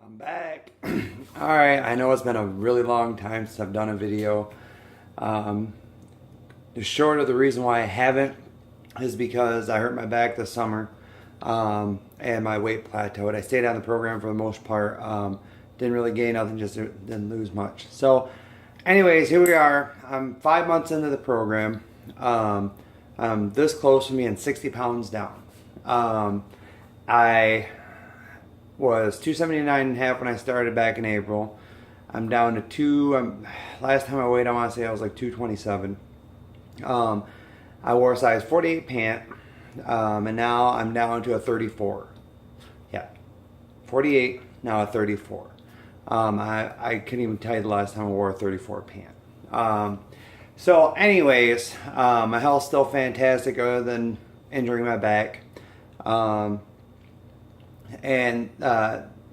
I'm back. Alright, I know it's been a really long time since I've done a video. The short of the reason why I haven't is because I hurt my back this summer and my weight plateaued. I stayed on the program for the most part. Didn't really gain nothing, just didn't lose much. So anyways, here we are. I'm 5 months into the program. I'm this close to being 60 pounds down. I was 279.5 when I started back in April. I'm down to last time I weighed, I want to say I was like 227. I wore a size 48 pant, and now I'm down to a 34. Yeah, 48, now a 34. I couldn't even tell you the last time I wore a 34 pant. So anyways, my health's still fantastic other than injuring my back. And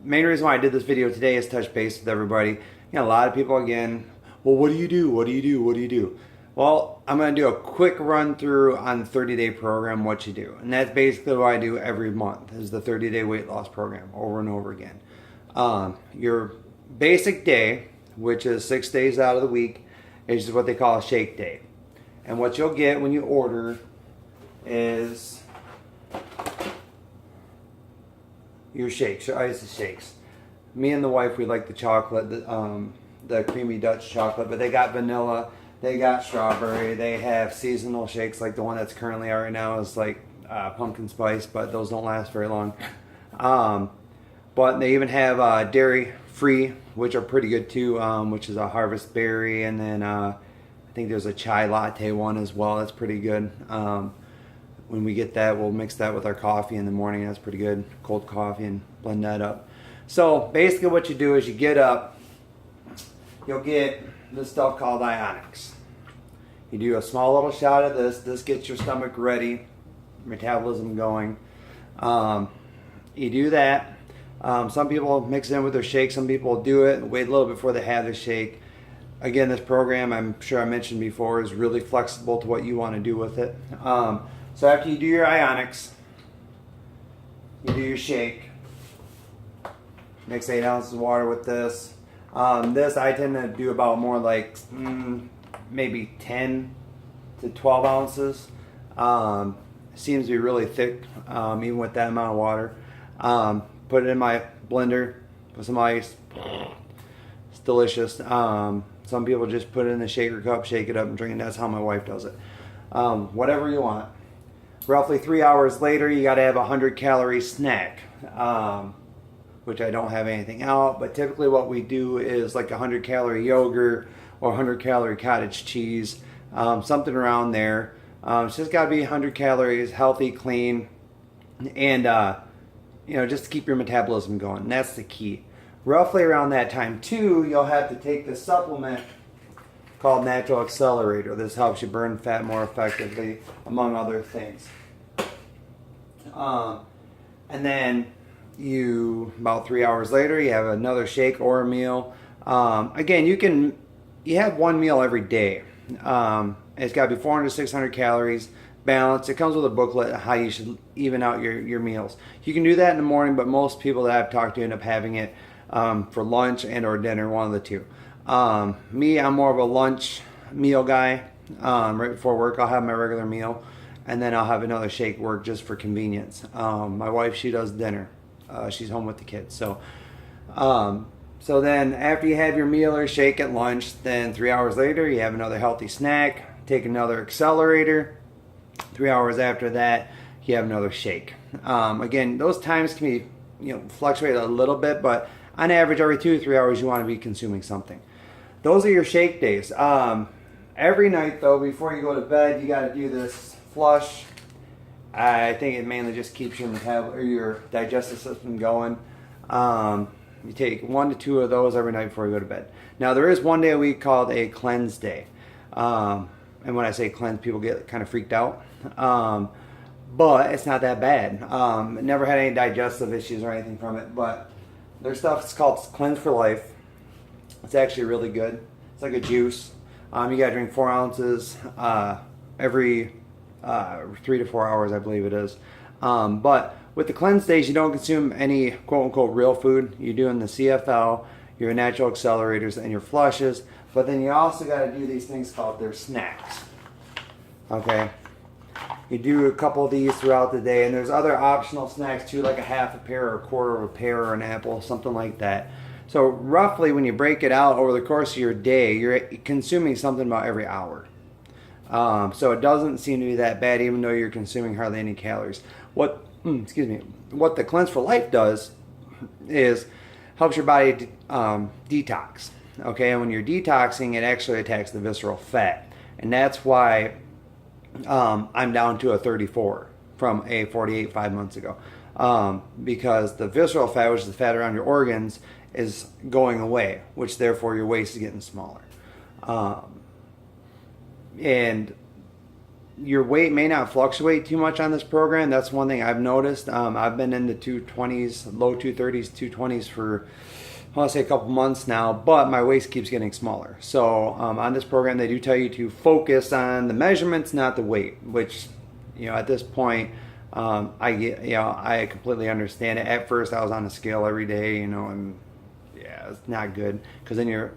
main reason why I did this video today is touch base with everybody. You know, a lot of people again, well, what do you do? What do you do? What do you do? Well, I'm going to do a quick run through on the 30-day program, what you do. And that's basically what I do every month, is the 30-day weight loss program over and over again. Your basic day, which is 6 days out of the week, is what they call a shake day. And what you'll get when you order is your shakes, your ice shakes. Me and the wife, we like the chocolate, the creamy Dutch chocolate, but they got vanilla, they got strawberry, they have seasonal shakes like the one that's currently out right now is like pumpkin spice, but those don't last very long. But they even have dairy free, which are pretty good too, which is a harvest berry, and then I think there's a chai latte one as well, that's pretty good. When we get that, we'll mix that with our coffee in the morning. That's pretty good. Cold coffee, and blend that up. So basically what you do is you get up, you'll get this stuff called Isagenix. You do a small little shot of this. This gets your stomach ready, metabolism going. You do that. Some people mix it in with their shake. Some people do it and wait a little bit before they have their shake. Again, this program, I'm sure I mentioned before, is really flexible to what you want to do with it. So after you do your Isagenix, you do your shake. Mix 8 ounces of water with this. This I tend to do about more like maybe 10 to 12 ounces. Seems to be really thick, even with that amount of water. Put it in my blender with some ice. It's delicious. Some people just put it in a shaker cup, shake it up, and drink it. That's how my wife does it. Whatever you want. Roughly 3 hours later, you got to have a 100-calorie snack, which I don't have anything out. But typically what we do is like a 100-calorie yogurt or 100-calorie cottage cheese, something around there. It's just got to be 100 calories, healthy, clean, and just to keep your metabolism going. And that's the key. Roughly around that time, too, you'll have to take this supplement called Natural Accelerator. This helps you burn fat more effectively, among other things. And then about 3 hours later, you have another shake or a meal. Again, you have one meal every day. It's got to be 400 to 600 calories, balanced. It comes with a booklet how you should even out your meals. You can do that in the morning, but most people that I've talked to end up having it for lunch and or dinner, one of the two. Me, I'm more of a lunch meal guy. Right before work, I'll have my regular meal, and then I'll have another shake work just for convenience. My wife, she does dinner. She's home with the kids. So then after you have your meal or shake at lunch, then 3 hours later, you have another healthy snack, take another accelerator. 3 hours after that, you have another shake. Again, those times can be, fluctuate a little bit, but on average, every 2 to 3 hours, you want to be consuming something. Those are your shake days. Every night, though, before you go to bed, you got to do this flush. I think it mainly just keeps your digestive system going. You take 1 to 2 of those every night before you go to bed. Now, there is one day a week called a cleanse day. And when I say cleanse, people get kind of freaked out. But it's not that bad. Never had any digestive issues or anything from it. But their stuff is called Cleanse for Life. It's actually really good. It's like a juice. You got to drink 4 ounces every 3 to 4 hours, I believe it is. But with the cleanse days, you don't consume any quote unquote real food. You're doing the CFL, your natural accelerators, and your flushes. But then you also got to do these things called their snacks. Okay? You do a couple of these throughout the day, and there's other optional snacks too, like a half a pear or a quarter of a pear or an apple, something like that. So roughly, when you break it out over the course of your day, you're consuming something about every hour. So it doesn't seem to be that bad, even though you're consuming hardly any calories. What the Cleanse for Life does is helps your body detox. Okay, and when you're detoxing, it actually attacks the visceral fat, and that's why I'm down to a 34 from a 48 5 months ago, because the visceral fat, which is the fat around your organs, is going away, which therefore your waist is getting smaller. And your weight may not fluctuate too much on this program. That's one thing I've noticed. I've been in the 220s, low 230s, 220s for, I'll say a couple months now, but my waist keeps getting smaller. So on this program, they do tell you to focus on the measurements, not the weight, which, at this point, I completely understand it. At first, I was on a scale every day, and yeah, it's not good, because then you're,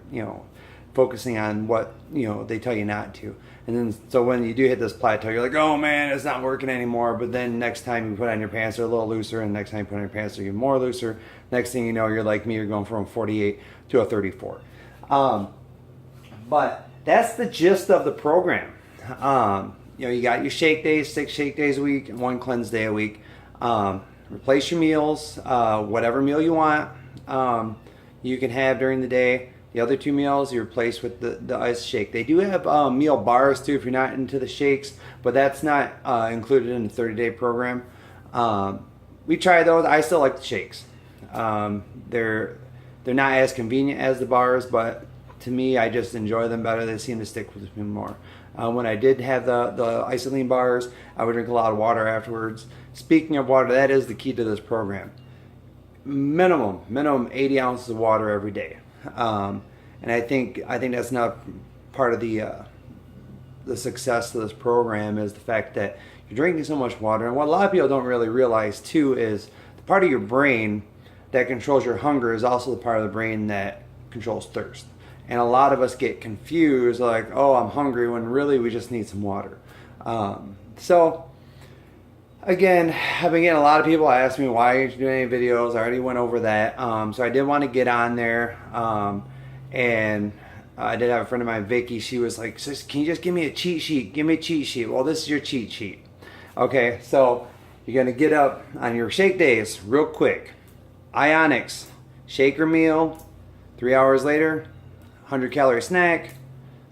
focusing on what, they tell you not to. And then, so when you do hit this plateau, you're like, oh man, it's not working anymore. But then next time you put on your pants, they're a little looser. And next time you put on your pants, they're even more looser. Next thing you know, you're like me, you're going from 48 to a 34. But that's the gist of the program. You got your shake days, 6 shake days a week, and 1 cleanse day a week. Replace your meals, whatever meal you want, you can have during the day. The other 2 meals you replace with the ice shake. They do have meal bars too if you're not into the shakes, but that's not included in the 30-day program. We try those. I still like the shakes. They're not as convenient as the bars, but to me, I just enjoy them better. They seem to stick with me more. When I did have the Isagenix bars, I would drink a lot of water afterwards. Speaking of water, that is the key to this program. Minimum 80 ounces of water every day. And I think that's not part of the success of this program, is the fact that you're drinking so much water. And what a lot of people don't really realize too is the part of your brain that controls your hunger is also the part of the brain that controls thirst. And a lot of us get confused, like, oh, I'm hungry, when really we just need some water. So again, I've been getting a lot of people ask me, why aren't you doing any videos? I already went over that. So I did want to get on there. And I did have a friend of mine, Vicky. She was like, can you just give me a cheat sheet? Give me a cheat sheet. Well, this is your cheat sheet. Okay, so you're going to get up on your shake days real quick. Isagenix, shaker meal. 3 hours later, 100-calorie snack.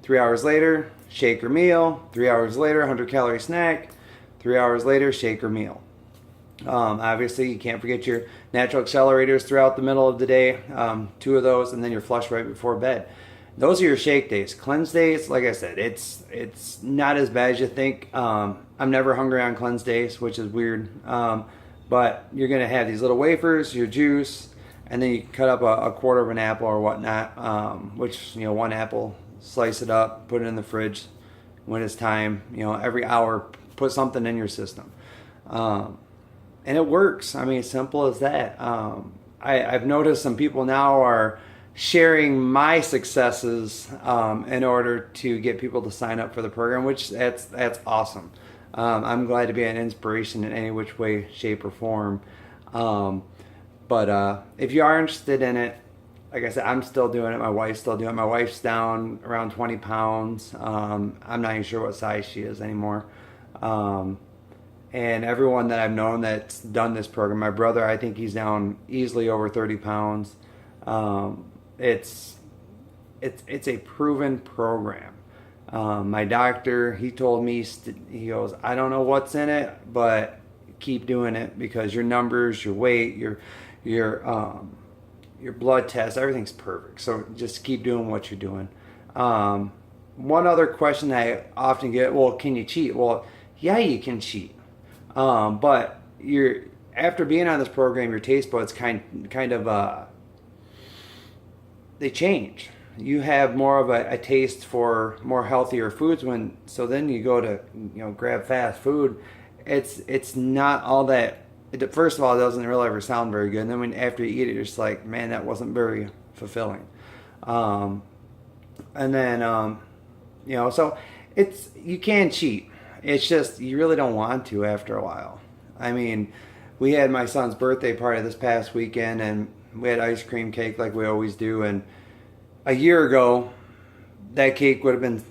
3 hours later, shaker meal. 3 hours later, 100-calorie snack. 3 hours later, shaker meal. Obviously, you can't forget your natural accelerators throughout the middle of the day. 2 of those, and then your flush right before bed. Those are your shake days. Cleanse days, like I said, it's not as bad as you think. I'm never hungry on cleanse days, which is weird. But you're going to have these little wafers, your juice, and then you cut up a quarter of an apple or whatnot, which, 1 apple, slice it up, put it in the fridge when it's time. Every hour, put something in your system. And it works. I mean, simple as that. I've noticed some people now are sharing my successes in order to get people to sign up for the program, which that's awesome. I'm glad to be an inspiration in any which way, shape, or form. But if you are interested in it, like I said, I'm still doing it. My wife's still doing it. My wife's down around 20 pounds. I'm not even sure what size she is anymore. And everyone that I've known that's done this program, my brother, I think he's down easily over 30 pounds. It's a proven program. My doctor, he told me, he goes, I don't know what's in it, but keep doing it, because your numbers, your weight, your blood test, everything's perfect. So just keep doing what you're doing. One other question I often get, well, can you cheat? Well, yeah, you can cheat. But after being on this program, your taste buds kind of they change. You have more of a taste for more healthier foods so then you go to grab fast food. It's not all that first of all, it doesn't really ever sound very good. And then after you eat it, you're just like, man, that wasn't very fulfilling. And then, so you can cheat. It's just, you really don't want to after a while. I mean, we had my son's birthday party this past weekend, and we had ice cream cake like we always do. And a year ago, that cake would have been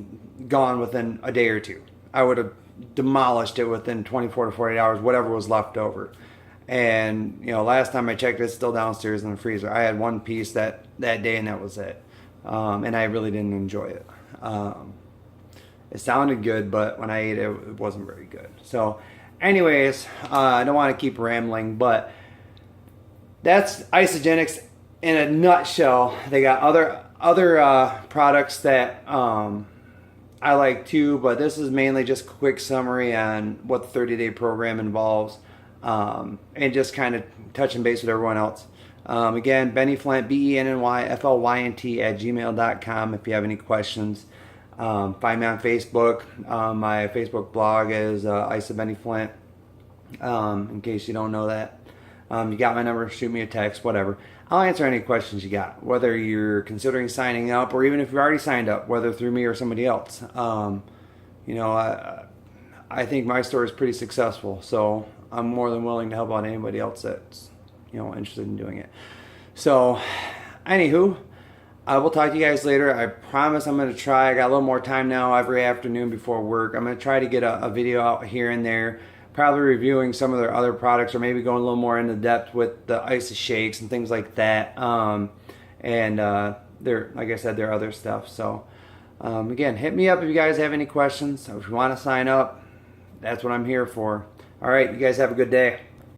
gone within a day or two. I would have demolished it within 24 to 48 hours, whatever was left over. And, last time I checked, it's still downstairs in the freezer. I had one piece that day, and that was it. And I really didn't enjoy it. It sounded good, but when I ate it, it wasn't very good. So, anyways, I don't want to keep rambling, but that's Isagenix in a nutshell. They got other products that I like too, but this is mainly just a quick summary on what the 30-day program involves, and just kind of touching base with everyone else. Again, Benny Flint, BENNYFLYNT @gmail.com if you have any questions. Find me on Facebook. My Facebook blog is Isa Benny Flint, in case you don't know that. You got my number, shoot me a text, whatever. I'll answer any questions you got, whether you're considering signing up or even if you've already signed up, whether through me or somebody else. I think my store is pretty successful, so I'm more than willing to help out anybody else that's interested in doing it. So, anywho, I will talk to you guys later. I promise I'm going to try. I got a little more time now every afternoon before work. I'm going to try to get a video out here and there, probably reviewing some of their other products or maybe going a little more into depth with the Isa shakes and things like that. And like I said, there are other stuff. So, again, hit me up if you guys have any questions. If you want to sign up, that's what I'm here for. All right, you guys have a good day.